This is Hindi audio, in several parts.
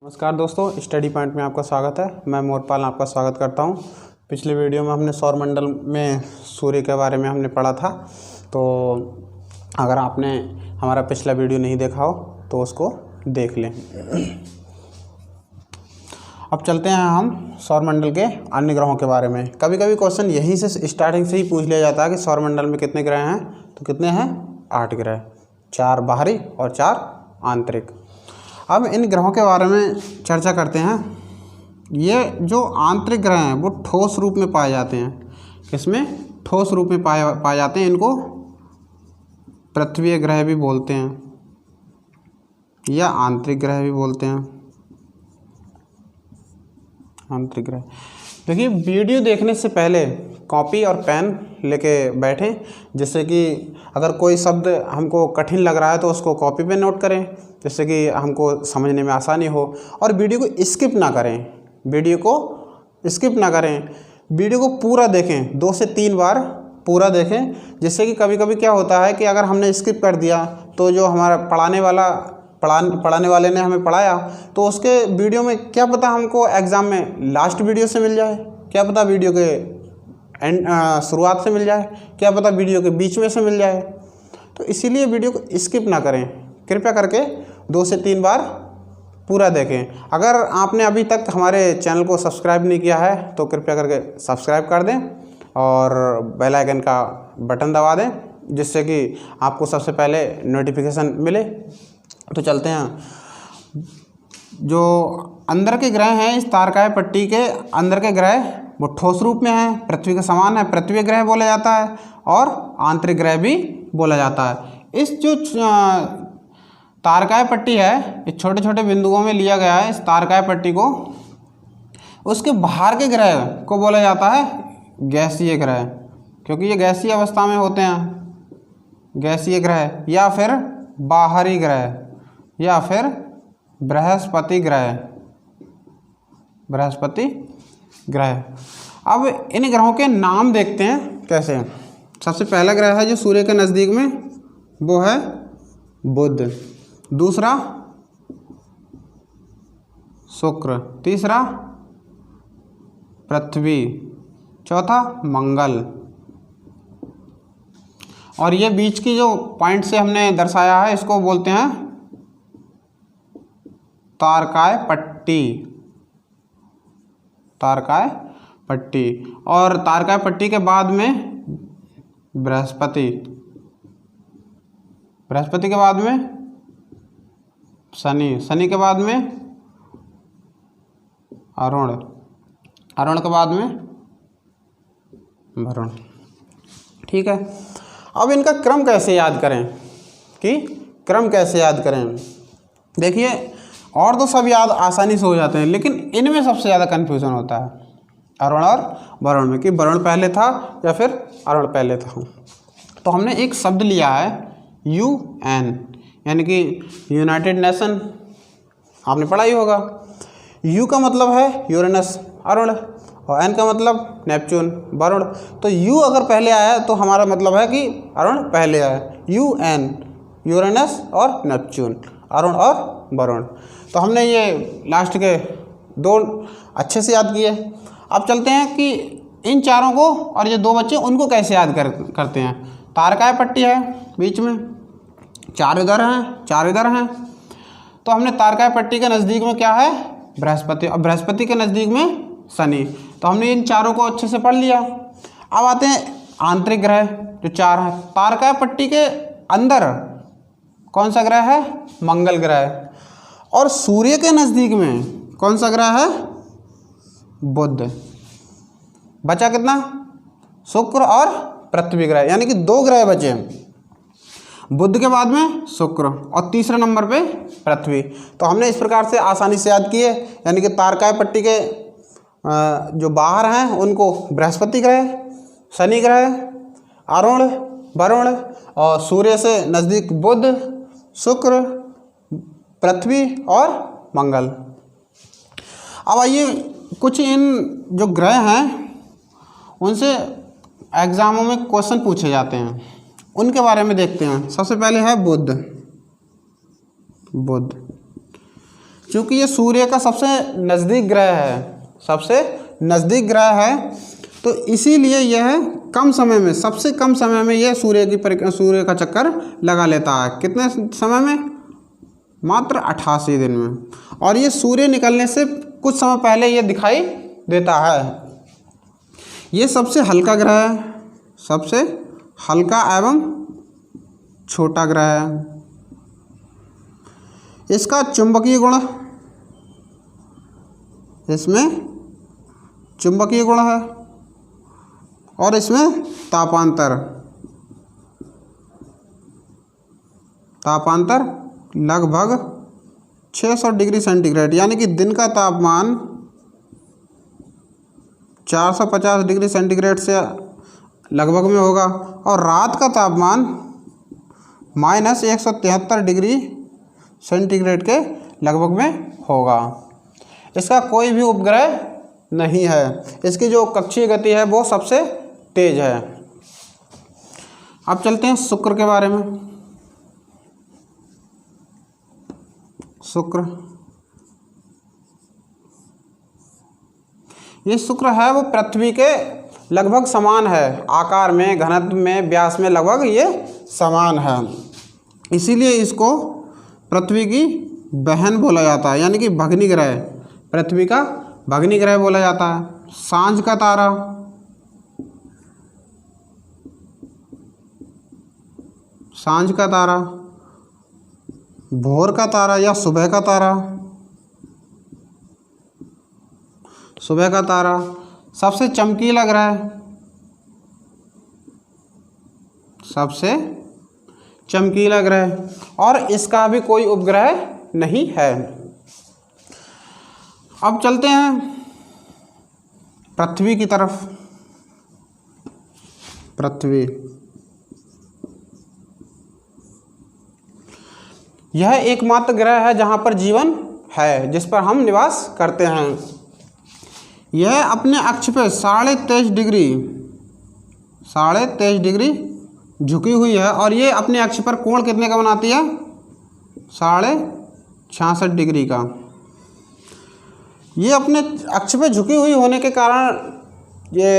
नमस्कार दोस्तों, स्टडी पॉइंट में आपका स्वागत है। मैं मोरपाल आपका स्वागत करता हूं। पिछले वीडियो में हमने सौरमंडल में सूर्य के बारे में हमने पढ़ा था, तो अगर आपने हमारा पिछला वीडियो नहीं देखा हो तो उसको देख लें। अब चलते हैं हम सौरमंडल के अन्य ग्रहों के बारे में। कभी कभी क्वेश्चन यहीं से स्टार्टिंग से ही पूछ लिया जाता है कि सौरमंडल में कितने ग्रह हैं, तो कितने हैं? 8 ग्रह, 4 बाहरी और 4 आंतरिक। अब इन ग्रहों के बारे में चर्चा करते हैं। ये जो आंतरिक ग्रह हैं वो ठोस रूप में पाए जाते हैं। किसमें? ठोस रूप में पाए जाते हैं। इनको पृथ्वी ग्रह भी बोलते हैं या आंतरिक ग्रह भी बोलते हैं। आंतरिक ग्रह। देखिए, वीडियो देखने से पहले कॉपी और पेन लेके बैठें, जिससे कि अगर कोई शब्द हमको कठिन लग रहा है तो उसको कॉपी पे नोट करें, जिससे कि हमको समझने में आसानी हो। और वीडियो को स्किप ना करें, वीडियो को पूरा देखें, 2 से 3 बार पूरा देखें। जिससे कि कभी कभी क्या होता है कि अगर हमने स्किप कर दिया तो जो हमारा पढ़ाने वाले ने हमें पढ़ाया तो उसके वीडियो में क्या पता हमको एग्ज़ाम में लास्ट वीडियो से मिल जाए, क्या पता वीडियो के शुरुआत से मिल जाए, क्या पता वीडियो के बीच में से मिल जाए। तो इसीलिए वीडियो को स्किप ना करें, कृपया करके 2 से 3 बार पूरा देखें। अगर आपने अभी तक हमारे चैनल को सब्सक्राइब नहीं किया है तो कृपया करके सब्सक्राइब कर दें और बेल आइकन का बटन दबा दें, जिससे कि आपको सबसे पहले नोटिफिकेशन मिले। तो चलते हैं। जो अंदर के ग्रह हैं, इस तारकाय पट्टी के अंदर के ग्रह वो ठोस रूप में हैं, पृथ्वी के समान है, पृथ्वी ग्रह बोला जाता है और आंतरिक ग्रह भी बोला जाता है। इस जो तारकाय पट्टी है, ये छोटे छोटे बिंदुओं में लिया गया है। इस तारकाय पट्टी को, उसके बाहर के ग्रह को बोला जाता है गैसीय ग्रह, क्योंकि ये गैसीय अवस्था में होते हैं। गैसीय ग्रह या फिर बाहरी ग्रह या फिर बृहस्पति ग्रह। अब इन ग्रहों के नाम देखते हैं कैसे। सबसे पहला ग्रह है जो सूर्य के नज़दीक में, वो है बुध। दूसरा शुक्र, तीसरा पृथ्वी, चौथा मंगल। और ये बीच की जो पॉइंट से हमने दर्शाया है, इसको बोलते हैं तारकाय पट्टी। और तारकाय पट्टी के बाद में बृहस्पति के बाद में शनि के बाद में अरुण के बाद में वरुण। ठीक है। अब इनका क्रम कैसे याद करें देखिए, और तो सब याद आसानी से हो जाते हैं, लेकिन इनमें सबसे ज़्यादा कन्फ्यूज़न होता है अरुण और वरुण में, कि वरुण पहले था या फिर अरुण पहले था। तो हमने एक शब्द लिया है UN, यानी कि यूनाइटेड नेशन, आपने पढ़ा ही होगा। U का मतलब है यूरेनस अरुण और N का मतलब नेपच्यून वरुण। तो U अगर पहले आया है तो हमारा मतलब है कि अरुण पहले आया। UN यूरेनस और नेपच्यून, अरुण और वरुण। तो हमने ये लास्ट के 2 अच्छे से याद किए। अब चलते हैं कि इन चारों को और ये 2 बच्चे उनको कैसे याद करते हैं। तारकाय पट्टी है बीच में, 4 इधर हैं, 4 इधर हैं। तो हमने तारकाय पट्टी के नज़दीक में क्या है? बृहस्पति, और बृहस्पति के नज़दीक में शनि। तो हमने इन चारों को अच्छे से पढ़ लिया। अब आते हैं आंतरिक ग्रह जो 4 हैं। तारकाय पट्टी के अंदर कौन सा ग्रह है? मंगल ग्रह। और सूर्य के नज़दीक में कौन सा ग्रह है? बुध। बचा कितना? शुक्र और पृथ्वी ग्रह, यानी कि 2 ग्रह बचे। बुध के बाद में शुक्र और तीसरे नंबर पे पृथ्वी। तो हमने इस प्रकार से आसानी से याद किए, यानी कि तारकाय पट्टी के जो बाहर हैं उनको बृहस्पति ग्रह, शनि ग्रह, अरुण, वरुण, और सूर्य से नज़दीक बुध, शुक्र, पृथ्वी और मंगल। अब आइए, कुछ इन जो ग्रह हैं उनसे एग्ज़ामों में क्वेश्चन पूछे जाते हैं, उनके बारे में देखते हैं। सबसे पहले है बुध। चूँकि ये सूर्य का सबसे नज़दीक ग्रह है, सबसे नज़दीक ग्रह है, तो इसीलिए यह कम समय में, सबसे कम समय में यह सूर्य का चक्कर लगा लेता है। कितने समय में? मात्र 88 दिन में। और ये सूर्य निकलने से कुछ समय पहले ये दिखाई देता है। ये सबसे हल्का ग्रह है, सबसे हल्का एवं छोटा ग्रह है। इसका चुंबकीय गुण, इसमें चुंबकीय गुण है और इसमें तापांतर लगभग 600 डिग्री सेंटीग्रेड, यानी कि दिन का तापमान 450 डिग्री सेंटीग्रेड से लगभग में होगा और रात का तापमान -173 डिग्री सेंटीग्रेड के लगभग में होगा। इसका कोई भी उपग्रह नहीं है। इसकी जो कक्षीय गति है वो सबसे तेज है। अब चलते हैं शुक्र के बारे में। शुक्र, ये शुक्र है वो पृथ्वी के लगभग समान है, आकार में, घनत्व में, व्यास में लगभग ये समान है। इसीलिए इसको पृथ्वी की बहन बोला जाता है, यानी कि भगनी ग्रह, पृथ्वी का भगनी ग्रह बोला जाता है। सांझ का तारा, सांझ का तारा, भोर का तारा या सुबह का तारा, सुबह का तारा, सबसे चमकीला ग्रह, सबसे चमकीला ग्रह, और इसका भी कोई उपग्रह नहीं है। अब चलते हैं पृथ्वी की तरफ। पृथ्वी, यह एकमात्र ग्रह है जहाँ पर जीवन है, जिस पर हम निवास करते हैं। यह अपने अक्ष पर 23.5 डिग्री झुकी हुई है और ये अपने अक्ष पर कोण कितने का बनाती है? 66.5 डिग्री का। ये अपने अक्ष पे झुकी हुई होने के कारण ये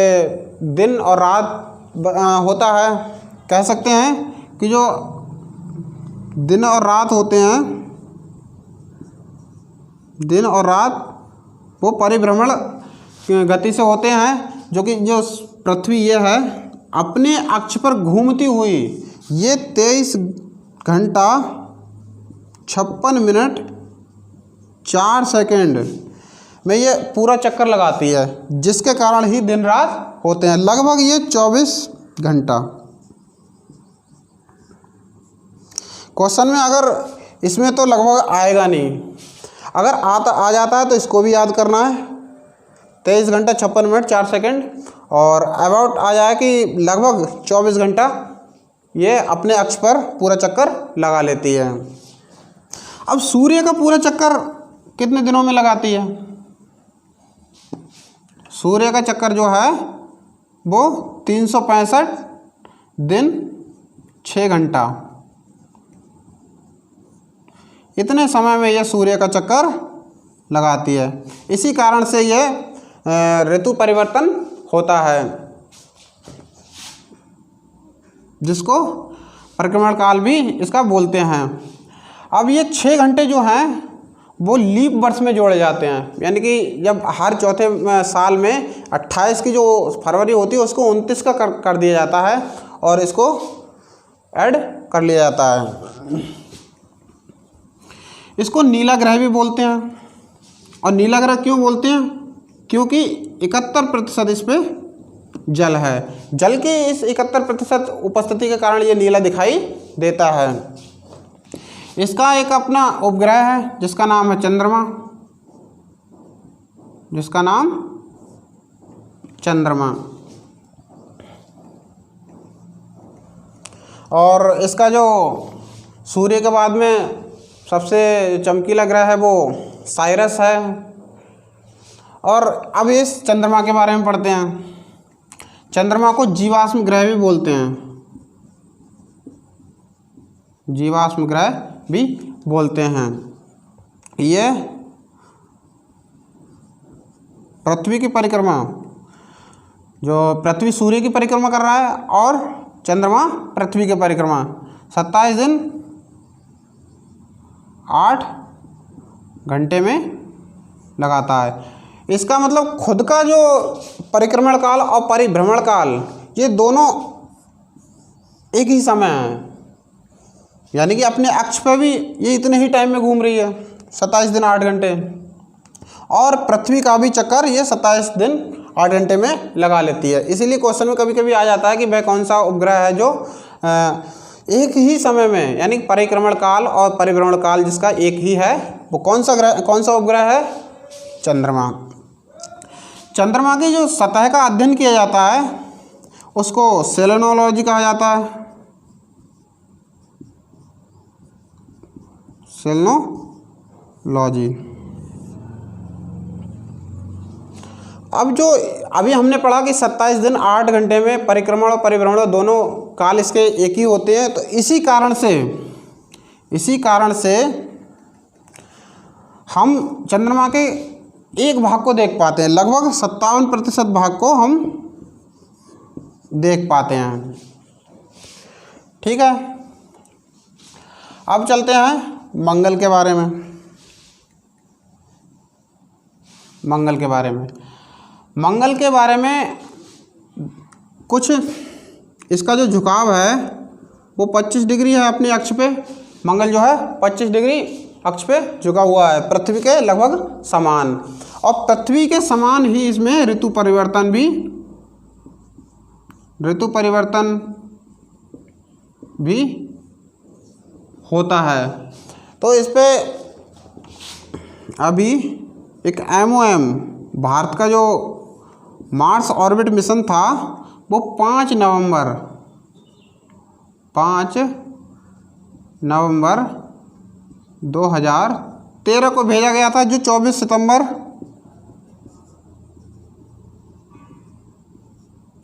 दिन और रात होता है। कह सकते हैं कि जो दिन और रात होते हैं, दिन और रात वो परिभ्रमण गति से होते हैं, जो कि जो पृथ्वी ये है अपने अक्ष पर घूमती हुई ये 23 घंटा 56 मिनट 4 सेकंड में ये पूरा चक्कर लगाती है, जिसके कारण ही दिन रात होते हैं। लगभग ये 24 घंटा। क्वेश्चन में अगर इसमें तो लगभग आएगा नहीं, अगर आ जाता है तो इसको भी याद करना है। 23 घंटा 56 मिनट 4 सेकंड और अबाउट आ जाए कि लगभग 24 घंटा ये अपने अक्ष पर पूरा चक्कर लगा लेती है। अब सूर्य का पूरा चक्कर कितने दिनों में लगाती है? सूर्य का चक्कर जो है वो 365 दिन 6 घंटा, इतने समय में यह सूर्य का चक्कर लगाती है। इसी कारण से यह ऋतु परिवर्तन होता है, जिसको परिक्रमण काल भी इसका बोलते हैं। अब ये 6 घंटे जो हैं वो लीप वर्ष में जोड़े जाते हैं, यानी कि जब हर चौथे साल में 28 की जो फरवरी होती है उसको 29 का कर दिया जाता है और इसको ऐड कर लिया जाता है। इसको नीला ग्रह भी बोलते हैं। और नीला ग्रह क्यों बोलते हैं? क्योंकि 71% इस पे जल है। जल की इस 71% उपस्थिति के कारण ये नीला दिखाई देता है। इसका एक अपना उपग्रह है जिसका नाम है चंद्रमा, जिसका नाम चंद्रमा। और इसका जो सूर्य के बाद में सबसे चमकीला ग्रह है वो साइरस है। और अब इस चंद्रमा के बारे में पढ़ते हैं। चंद्रमा को जीवाश्म ग्रह भी बोलते हैं, जीवाश्म ग्रह भी बोलते हैं। ये पृथ्वी की परिक्रमा, जो पृथ्वी सूर्य की परिक्रमा कर रहा है और चंद्रमा पृथ्वी की परिक्रमा 27 दिन 8 घंटे में लगाता है। इसका मतलब खुद का जो परिक्रमण काल और परिभ्रमण काल ये दोनों एक ही समय है, यानी कि अपने अक्ष पर भी ये इतने ही टाइम में घूम रही है 27 दिन 8 घंटे, और पृथ्वी का भी चक्कर ये 27 दिन 8 घंटे में लगा लेती है। इसीलिए क्वेश्चन में कभी कभी आ जाता है कि वह कौन सा उपग्रह है जो एक ही समय में, यानी परिक्रमण काल और परिभ्रमण काल जिसका एक ही है, वो कौन सा उपग्रह है? चंद्रमा। चंद्रमा की जो सतह का अध्ययन किया जाता है उसको सेलेनोलॉजी कहा जाता है। सेलेनोलॉजी। अब जो अभी हमने पढ़ा कि 27 दिन 8 घंटे में परिक्रमण और परिभ्रमण दोनों काल इसके एक ही होते हैं, तो इसी कारण से हम चंद्रमा के एक भाग को देख पाते हैं, लगभग 57% भाग को हम देख पाते हैं। ठीक है, अब चलते हैं मंगल के बारे में। मंगल के बारे में कुछ इसका जो झुकाव है वो 25 डिग्री है अपने अक्ष पे। मंगल जो है 25 डिग्री अक्ष पे झुका हुआ है, पृथ्वी के लगभग समान, और पृथ्वी के समान ही इसमें ऋतु परिवर्तन भी होता है। तो इस पे अभी एक MOM भारत का जो मार्स ऑर्बिट मिशन था वो 5 नवंबर 2013 को भेजा गया था, जो 24 सितंबर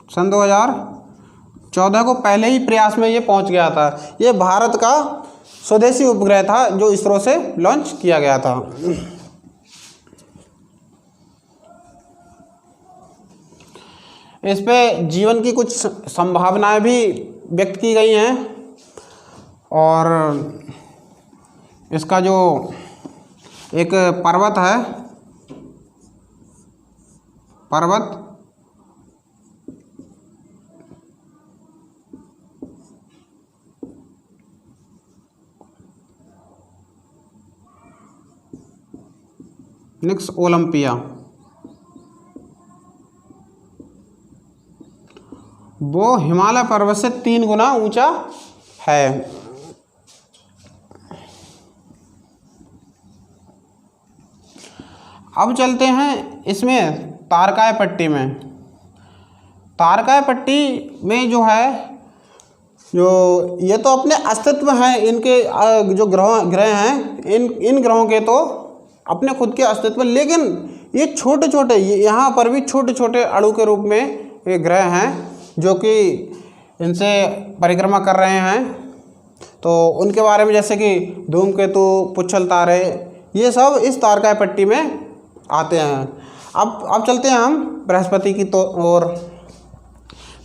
सन 2014 को पहले ही प्रयास में ये पहुंच गया था। ये भारत का स्वदेशी उपग्रह था जो इसरो से लॉन्च किया गया था। इस पे जीवन की कुछ संभावनाएं भी व्यक्त की गई हैं, और इसका जो एक पर्वत है, निक्स ओलंपिया, वो हिमालय पर्वत से 3 गुना ऊंचा है। अब चलते हैं इसमें तारकाय पट्टी में। तारकाय पट्टी में जो है, जो ये तो अपने अस्तित्व हैं, इनके जो ग्रह हैं, इन ग्रहों के तो अपने खुद के अस्तित्व, लेकिन ये छोटे छोटे, यहाँ पर भी छोटे छोटे अणु के रूप में ये ग्रह हैं जो कि इनसे परिक्रमा कर रहे हैं। तो उनके बारे में जैसे कि धूमकेतु, पुच्छल तारे, ये सब इस तारकाय पट्टी में आते हैं। अब चलते हैं हम बृहस्पति की ओर।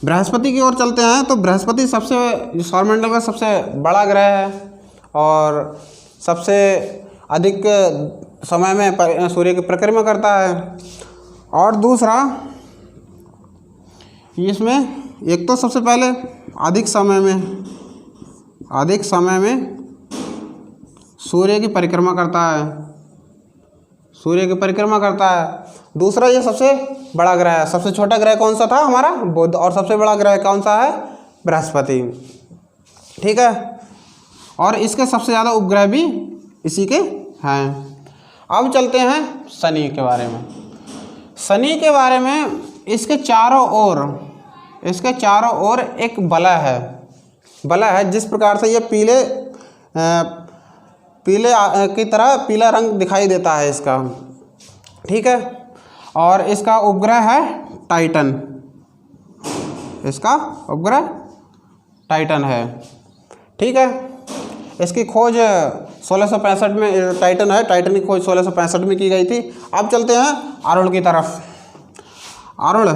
बृहस्पति की ओर चलते हैं। तो बृहस्पति सौरमंडल का सबसे बड़ा ग्रह है और सबसे अधिक समय में सूर्य की परिक्रमा करता है। और दूसरा, इसमें एक तो सबसे पहले अधिक समय में सूर्य की परिक्रमा करता है। दूसरा, ये सबसे बड़ा ग्रह है। सबसे छोटा ग्रह कौन सा था? हमारा बुध। और सबसे बड़ा ग्रह कौन सा है? बृहस्पति। ठीक है, और इसके सबसे ज़्यादा उपग्रह भी इसी के हैं। अब चलते हैं शनि के बारे में। शनि के बारे में इसके चारों ओर एक बलय है जिस प्रकार से ये पीले की तरह पीला रंग दिखाई देता है इसका। ठीक है, और इसका उपग्रह है टाइटन। इसका उपग्रह टाइटन है। ठीक है, इसकी खोज 1665 में टाइटन की खोज 1665 में की गई थी। अब चलते हैं अरुण की तरफ। अरुण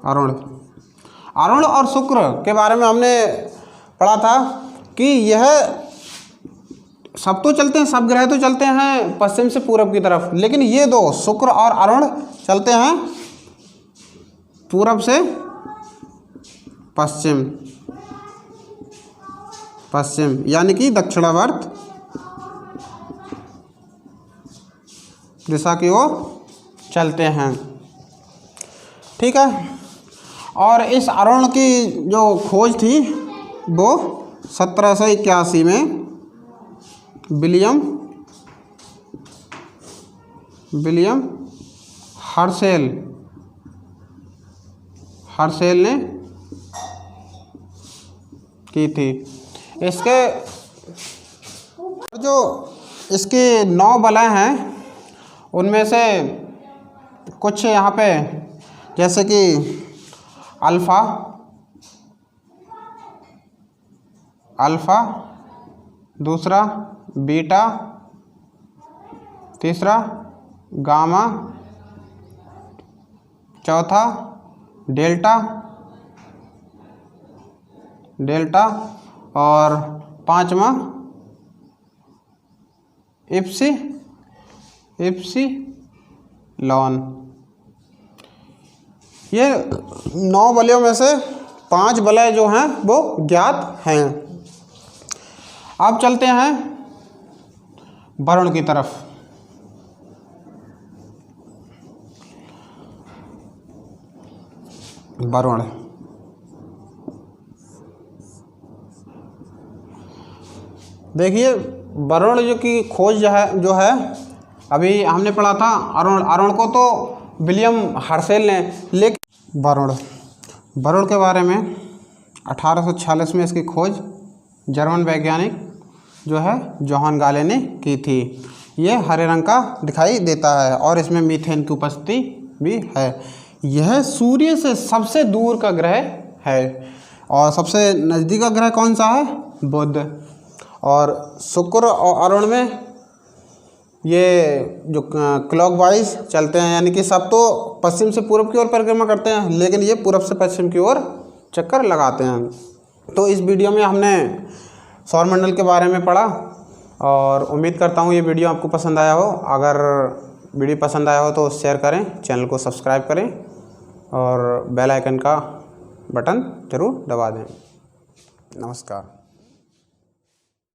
अरुण अरुण और शुक्र के बारे में हमने पढ़ा था कि यह सब तो चलते हैं, सब ग्रह तो चलते हैं पश्चिम से पूरब की तरफ, लेकिन ये दो शुक्र और अरुण चलते हैं पूरब से पश्चिम, पश्चिम यानी कि दक्षिणावर्त दिशा की ओर चलते हैं। ठीक है। और इस अरुण की जो खोज थी वो 1781 में विलियम हर्शेल ने की थी। इसके जो इसकी 9 बलें हैं उनमें से कुछ यहाँ पे जैसे कि अल्फ़ा, दूसरा बीटा, तीसरा गामा, चौथा डेल्टा और पांचवा इप्सिलॉन। ये 9 बलों में से 5 बलें जो हैं वो ज्ञात हैं। अब चलते हैं वरुण की तरफ। वरुण देखिए, वरुण जो की खोज जो है अभी हमने पढ़ा था अरुण को तो विलियम हर्शेल ने, लेकिन वरुण के बारे में 1846 में इसकी खोज जर्मन वैज्ञानिक जो है जोहान गाले ने की थी। ये हरे रंग का दिखाई देता है और इसमें मीथेन की उपस्थिति भी है। यह सूर्य से सबसे दूर का ग्रह है और सबसे नज़दीक का ग्रह कौन सा है? बुध। और शुक्र और अरुण में ये जो क्लॉकवाइज चलते हैं, यानी कि सब तो पश्चिम से पूर्व की ओर परिक्रमा करते हैं, लेकिन ये पूर्व से पश्चिम की ओर चक्कर लगाते हैं। तो इस वीडियो में हमने सौरमंडल के बारे में पढ़ा और उम्मीद करता हूँ ये वीडियो आपको पसंद आया हो। अगर वीडियो पसंद आया हो तो शेयर करें, चैनल को सब्सक्राइब करें और बेल आइकन का बटन ज़रूर दबा दें। नमस्कार।